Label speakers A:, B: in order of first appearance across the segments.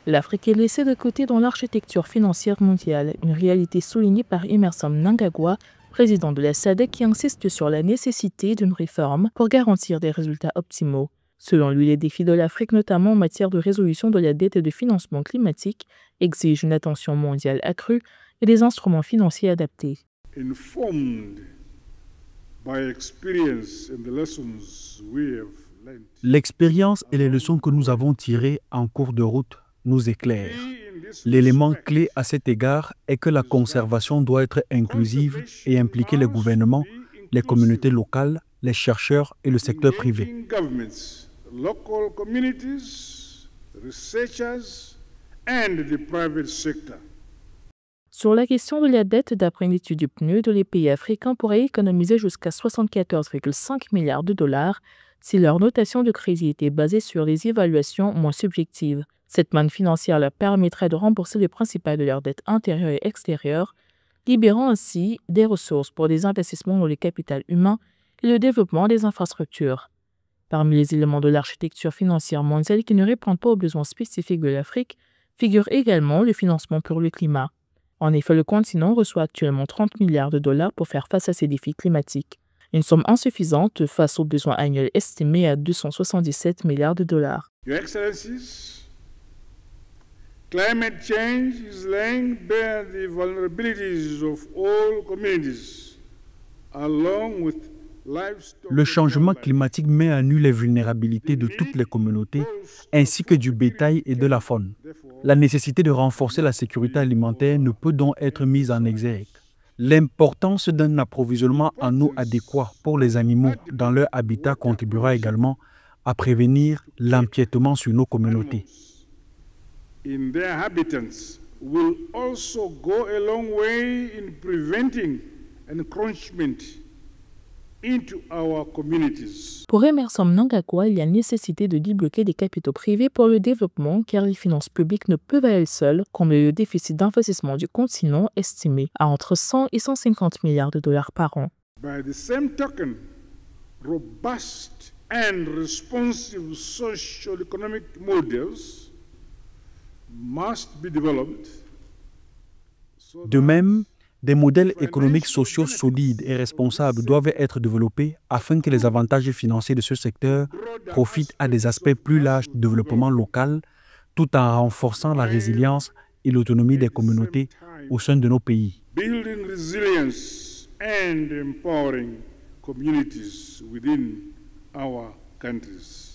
A: L'Afrique est laissée de côté dans l'architecture financière mondiale, une réalité soulignée par Emmerson Mnangagwa, président de la SADC, qui insiste sur la nécessité d'une réforme pour garantir des résultats optimaux. Selon lui, les défis de l'Afrique, notamment en matière de résolution de la dette et de financement climatique, exigent une attention mondiale accrue et des instruments financiers adaptés.
B: L'expérience et les leçons que nous avons tirées en cours de route nous éclairent. L'élément clé à cet égard est que la conservation doit être inclusive et impliquer les gouvernements, les communautés locales, les chercheurs et le secteur privé.
A: Sur la question de la dette, d'après une étude du PNUD, les pays africains pourraient économiser jusqu'à 74,5 milliards de dollars si leur notation de crédit était basée sur des évaluations moins subjectives. Cette manne financière leur permettrait de rembourser le principal de leurs dettes intérieures et extérieures, libérant ainsi des ressources pour des investissements dans le capital humain et le développement des infrastructures. Parmi les éléments de l'architecture financière mondiale qui ne répondent pas aux besoins spécifiques de l'Afrique, figure également le financement pour le climat. En effet, le continent reçoit actuellement 30 milliards de dollars pour faire face à ces défis climatiques, une somme insuffisante face aux besoins annuels estimés à 277 milliards de dollars.
C: Your Excellencies, climate change is laying bare the vulnerabilities of all communities, along with livestock.
B: Le changement climatique met à nu les vulnérabilités de toutes les communautés, ainsi que du bétail et de la faune. La nécessité de renforcer la sécurité alimentaire ne peut donc être mise en exergue. L'importance d'un approvisionnement en eau adéquat pour les animaux dans leur habitat contribuera également à prévenir l'empiètement sur nos communautés.
C: In their habitats will also go a long way in preventing encroachment into our communities.
A: Pour Emmerson Mnangagwa, il y a nécessité de débloquer des capitaux privés pour le développement car les finances publiques ne peuvent à elles seules combler le déficit d'investissement du continent estimé à entre 100 et 150 milliards de dollars par an.
C: By the same token, robust and responsive socio-economic models must be developed.
B: De même, des modèles économiques sociaux solides et responsables doivent être développés afin que les avantages financiers de ce secteur profitent à des aspects plus larges du développement local, tout en renforçant la résilience et l'autonomie des communautés au sein de nos pays.
C: Building resilience and empowering communities within our countries.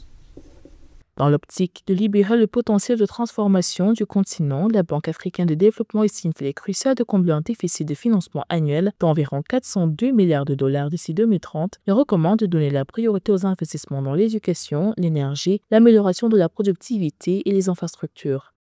A: Dans l'optique de libérer le potentiel de transformation du continent, la Banque africaine de développement estime qu'il est crucial de combler un déficit de financement annuel d'environ 402 milliards de dollars d'ici 2030 et recommande de donner la priorité aux investissements dans l'éducation, l'énergie, l'amélioration de la productivité et les infrastructures.